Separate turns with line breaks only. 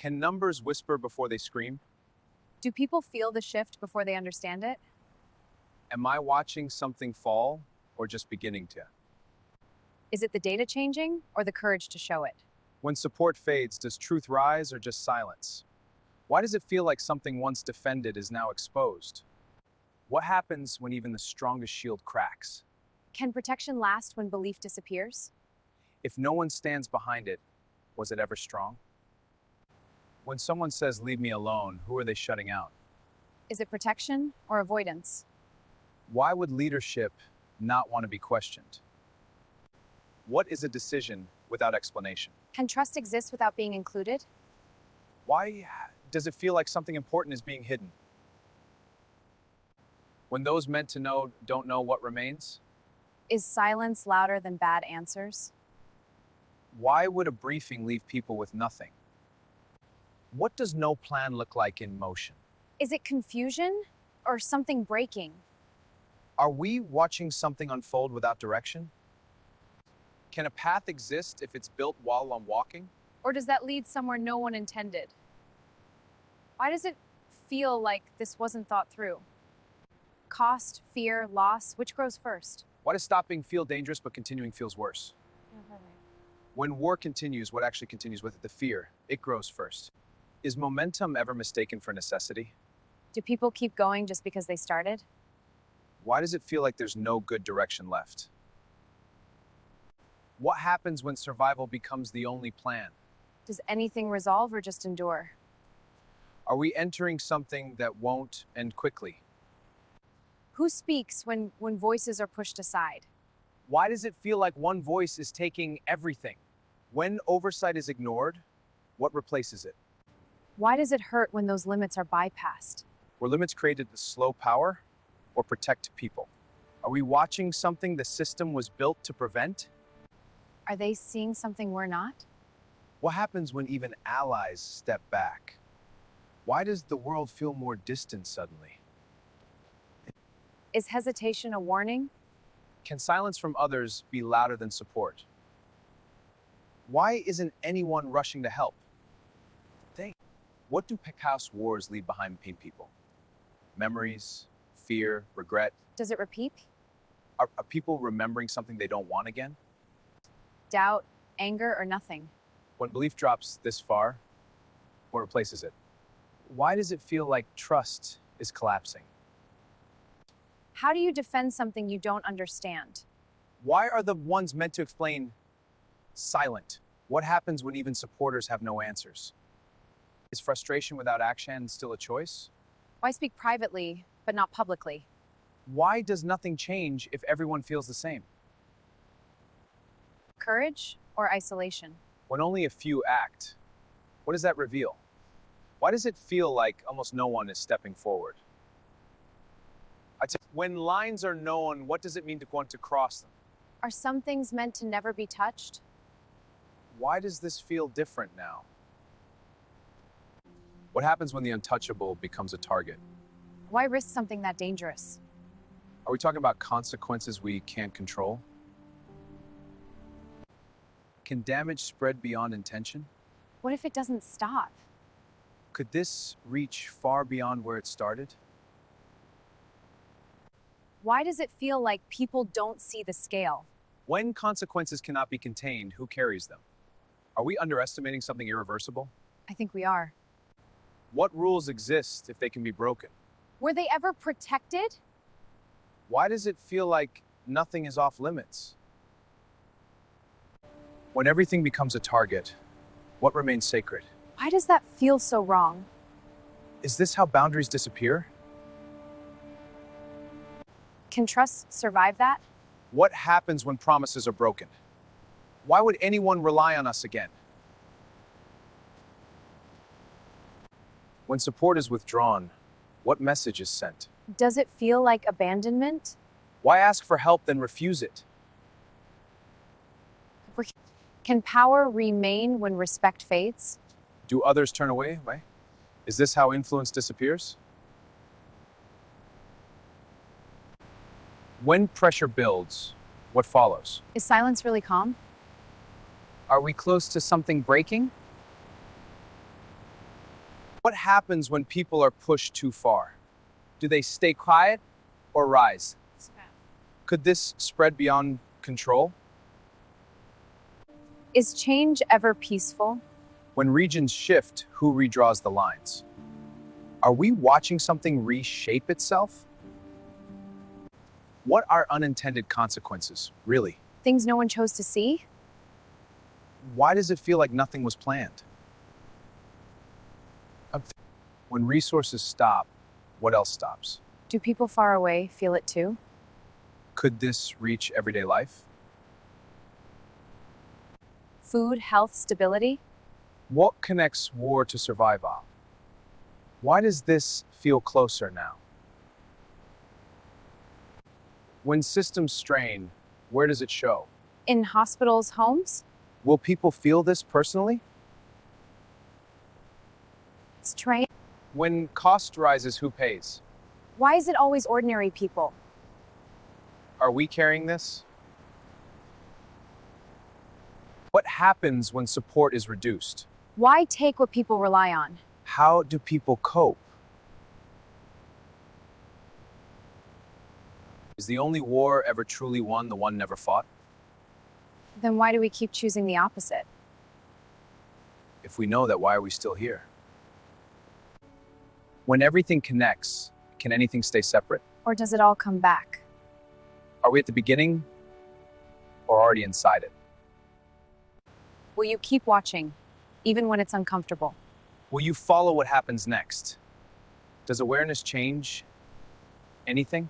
Can numbers whisper before they scream?
Do people feel the shift before they understand it?
Am I watching something fall or just beginning to?
Is it the data changing or the courage to show it?
When support fades, does truth rise or just silence? Why does it feel like something once defended is now exposed? What happens when even the strongest shield cracks?
Can protection last when belief disappears?
If no one stands behind it, was it ever strong? When someone says, "Leave me alone," who are they shutting out?
Is it protection or avoidance?
Why would leadership not want to be questioned? What is a decision without explanation?
Can trust exist without being included?
Why does it feel like something important is being hidden? When those meant to know don't know, what remains?
Is silence louder than bad answers?
Why would a briefing leave people with nothing? What does no plan look like in motion?
Is it confusion or something breaking?
Are we watching something unfold without direction? Can a path exist if it's built while I'm walking?
Or does that lead somewhere no one intended? Why does it feel like this wasn't thought through? Cost, fear, loss, which grows first?
Why does stopping feel dangerous but continuing feels worse? When war continues, what actually continues with it? The fear. It grows first. Is momentum ever mistaken for necessity?
Do people keep going just because they started?
Why does it feel like there's no good direction left? What happens when survival becomes the only plan?
Does anything resolve or just endure?
Are we entering something that won't end quickly?
Who speaks when voices are pushed aside?
Why does it feel like one voice is taking everything? When oversight is ignored, what replaces it?
Why does it hurt when those limits are bypassed?
Were limits created to slow power or protect people? Are we watching something the system was built to prevent?
Are they seeing something we're not?
What happens when even allies step back? Why does the world feel more distant suddenly?
Is hesitation a warning?
Can silence from others be louder than support? Why isn't anyone rushing to help? What do past wars leave behind in people? Memories, fear, regret?
Does it repeat?
Are people remembering something they don't want again?
Doubt, anger, or nothing?
When belief drops this far, what replaces it? Why does it feel like trust is collapsing?
How do you defend something you don't understand?
Why are the ones meant to explain silent? What happens when even supporters have no answers? Is frustration without action still a choice?
Why speak privately, but not publicly?
Why does nothing change if everyone feels the same?
Courage or isolation?
When only a few act, what does that reveal? Why does it feel like almost no one is stepping forward? When lines are known, what does it mean to want to cross them?
Are some things meant to never be touched?
Why does this feel different now? What happens when the untouchable becomes a target?
Why risk something that dangerous?
Are we talking about consequences we can't control? Can damage spread beyond intention?
What if it doesn't stop?
Could this reach far beyond where it started?
Why does it feel like people don't see the scale?
When consequences cannot be contained, who carries them? Are we underestimating something irreversible?
I think we are.
What rules exist if they can be broken?
Were they ever protected?
Why does it feel like nothing is off limits? When everything becomes a target, what remains sacred?
Why does that feel so wrong?
Is this how boundaries disappear?
Can trust survive that?
What happens when promises are broken? Why would anyone rely on us again? When support is withdrawn, what message is sent?
Does it feel like abandonment?
Why ask for help then refuse it?
Can power remain when respect fades?
Do others turn away? Is this how influence disappears? When pressure builds, what follows?
Is silence really calm?
Are we close to something breaking? What happens when people are pushed too far? Do they stay quiet or rise? Could this spread beyond control?
Is change ever peaceful?
When regions shift, who redraws the lines? Are we watching something reshape itself? What are unintended consequences, really?
Things no one chose to see?
Why does it feel like nothing was planned? When resources stop, what else stops?
Do people far away feel it too?
Could this reach everyday life?
Food, health, stability?
What connects war to survival? Why does this feel closer now? When systems strain, where does it show?
In hospitals, homes?
Will people feel this personally?
Strain?
When cost rises, who pays?
Why is it always ordinary people?
Are we carrying this? What happens when support is reduced?
Why take what people rely on?
How do people cope? Is the only war ever truly won the one never fought?
Then why do we keep choosing the opposite?
If we know that, why are we still here? When everything connects, can anything stay separate?
Or does it all come back?
Are we at the beginning or already inside it?
Will you keep watching, even when it's uncomfortable?
Will you follow what happens next? Does awareness change anything?